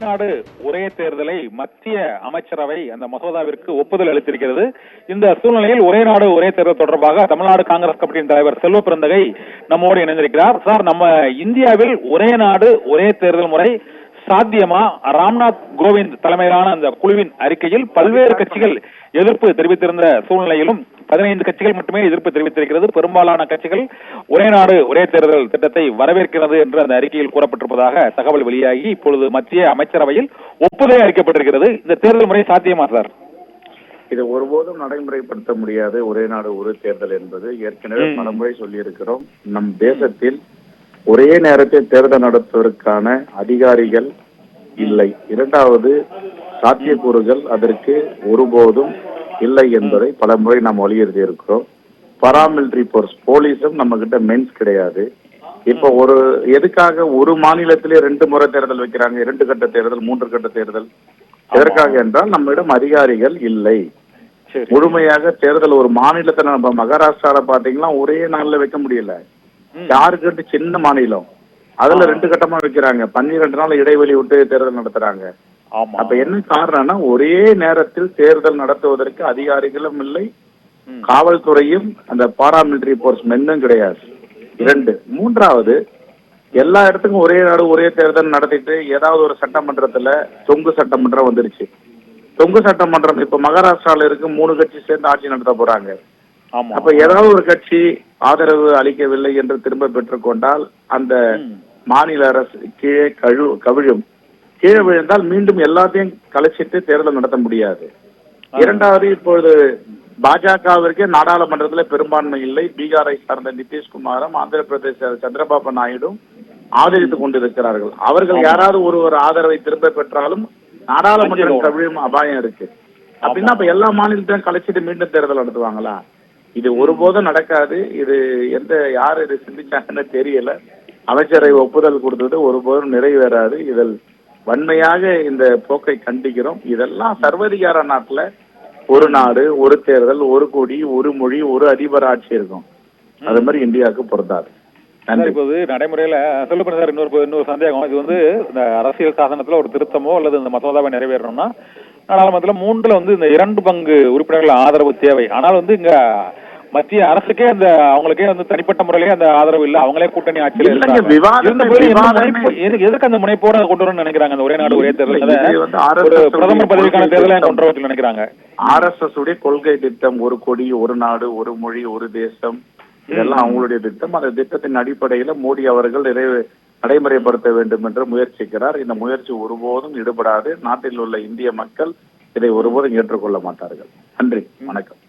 நாடு ஒரே தேர்தலை மத்திய அமைச்சரவை அந்த மசோதாவிற்கு ஒப்புதல் அளித்திருக்கிறது. இந்த சூழ்நிலையில் ஒரே நாடு ஒரே தேர்தல் தொடர்பாக தமிழ்நாடு காங்கிரஸ் கமிட்டியின் தலைவர் செல்வ பெருந்தகை நம்மோடு இணைந்திருக்கிறார். சார், நம்ம இந்தியாவில் ஒரே நாடு ஒரே தேர்தல் முறை சாத்தியமா? ராம்நாத் கோவிந்த் தலைமையிலான அந்த குழுவின் அறிக்கையில் பல்வேறு கட்சிகள் எதிர்ப்பு தெரிவித்திருந்த சூழ்நிலையிலும் 15 கட்சிகள் மட்டுமே எதிர்ப்பு தெரிவித்திருக்கிறது. பெரும்பாலான கட்சிகள் ஒரே நாடு ஒரே தேர்தல் திட்டத்தை வரவேற்கிறது என்று அந்த அறிக்கையில் கூறப்பட்டிருப்பதாக தகவல் வெளியாகி இப்பொழுது மத்திய அமைச்சரவையில் ஒப்புதல் அளிக்கப்பட்டிருக்கிறது. இந்த தேர்தல் முறை சாத்தியமா சார்? இது ஒருபோதும் நடைமுறைப்படுத்த முடியாது ஒரே நாடு ஒரு தேர்தல் என்பது. ஏற்கனவே பலமுறை சொல்லியிருக்கிறோம். நம் தேசத்தில் ஒரே நேரத்தில் தேர்தல் நடத்துவதற்கான அதிகாரிகள் இல்லை. இரண்டாவது, சாத்தியக்கூறுகள் அதற்கு ஒருபோதும் இல்லை என்பதை பல முறை நாம் வலியுறுத்தி இருக்கிறோம். பாராமிலிட்டரி போர்ஸ், போலீஸும் நம்ம கிட்ட மென்ஸ் கிடையாது. இப்ப எதுக்காக ஒரு மாநிலத்திலே 2 முறை தேர்தல் வைக்கிறாங்க? 2 கட்ட தேர்தல், 3 கட்ட தேர்தல். எதற்காக என்றால் நம்மிடம் அதிகாரிகள் இல்லை. முழுமையாக தேர்தல் ஒரு மாநிலத்தை நம்ம மகாராஷ்டிரால பாத்தீங்கன்னா ஒரே நாள்ல வைக்க முடியல. யாருக்கிட்ட சின்ன மாநிலம், அதுல 2 கட்டமா வைக்கிறாங்க. 12 நாள் இடைவெளி விட்டு தேர்தல் நடத்துறாங்க. அப்ப என்ன காரணம்னா ஒரே நேரத்தில் தேர்தல் நடத்துவதற்கு அதிகாரிகளும் இல்லை, காவல்துறையும் அந்த பாராமிலிட்டரி போர்ஸ் மென்னும் கிடையாது. 2. மூன்றாவது, எல்லா இடத்துக்கும் ஒரே நாடு ஒரே தேர்தல் நடத்திட்டு ஏதாவது ஒரு சட்டமன்றத்துல தொங்கு சட்டமன்றம் வந்துருச்சு. தொங்கு சட்டமன்றம் இப்ப மகாராஷ்டிரால இருக்கு, 3 கட்சி சேர்ந்து ஆட்சி நடத்த போறாங்க. அப்ப ஏதாவது ஒரு கட்சி ஆதரவு அளிக்கவில்லை என்று திரும்ப பெற்றுக்கொண்டால் அந்த மாநில அரசு கீழே கவிழும். கீழே விழுந்தால் மீண்டும் எல்லாத்தையும் கலைச்சிட்டு தேர்தல் நடத்த முடியாது. இரண்டாவது, இப்பொழுது பாஜகவிற்கு நாடாளுமன்றத்தில் பெரும்பான்மை இல்லை. பீகாரை சார்ந்த நிதிஷ்குமாரும் ஆந்திர பிரதேச சந்திரபாபு நாயுடும் ஆதரித்துக் கொண்டிருக்கிறார்கள். அவர்கள் யாராவது ஒருவர் ஆதரவை திரும்ப பெற்றாலும் நாடாளுமன்றம் கவிழும் அபாயம் இருக்கு. அப்படின்னா இப்ப எல்லா மாநிலத்தையும் கலைச்சிட்டு மீண்டும் தேர்தல் நடத்துவாங்களா? இது ஒருபோதும் நடக்காது. இது யாரு இது சிந்திச்சாங்கன்னு தெரியல. அமைச்சரவை ஒப்புதல் கொடுத்தது ஒருபோதும் நிறைவேறாது. இதில் வன்மையாக இந்த போக்கை கண்டிக்கிறோம். இதெல்லாம் சர்வதிகார நாட்டுல ஒரு நாடு ஒரு தேர்தல், ஒரு கொடி, ஒரு மொழி, ஒரு அதிபர் ஆட்சி இருக்கும். அது மாதிரி இந்தியாவுக்கு பொருந்தாது. இப்போது நடைமுறையில சொல்லப்படுற சார் இன்னொரு சந்தேகம். இது இந்த அரசியல் சாசனத்துல ஒரு திருத்தமோ அல்லது இந்த மசோதாவை நிறைவேறணும்னா நாடாளுமன்றத்துல 3ல் இந்த 2 பங்கு உறுப்பினர்கள் ஆதரவு தேவை. ஆனால் இங்க மத்திய அரசுக்கே அவங்களுக்கே தனிப்பட்ட முறையிலே அந்த ஆதரவு இல்ல. அவங்களே கூட்டணி ஆட்சியில எதுக்கு அந்த முனைப்போட கொண்டு வரணும்னு நினைக்கிறாங்க? அந்த ஒரே நாடு ஒரே தேர்தல் பிரதமர் பதவிக்கான தேர்தலை கொண்டு வரணும்னு நினைக்கிறாங்க. RSS உடைய கொள்கை திட்டம் ஒரு கொடி, ஒரு நாடு, ஒரு மொழி, ஒரு தேசம், இதெல்லாம் அவங்களுடைய திட்டம். அந்த திட்டத்தின் அடிப்படையில மோடி அவர்கள் நடைமுறைப்படுத்த வேண்டும் என்று முயற்சிக்கிறார். இந்த முயற்சி ஒருபோதும் ஈடுபடாது. நாட்டில் உள்ள இந்திய மக்கள் இதை ஒருபோதும் ஏற்றுக்கொள்ள மாட்டார்கள். நன்றி, வணக்கம்.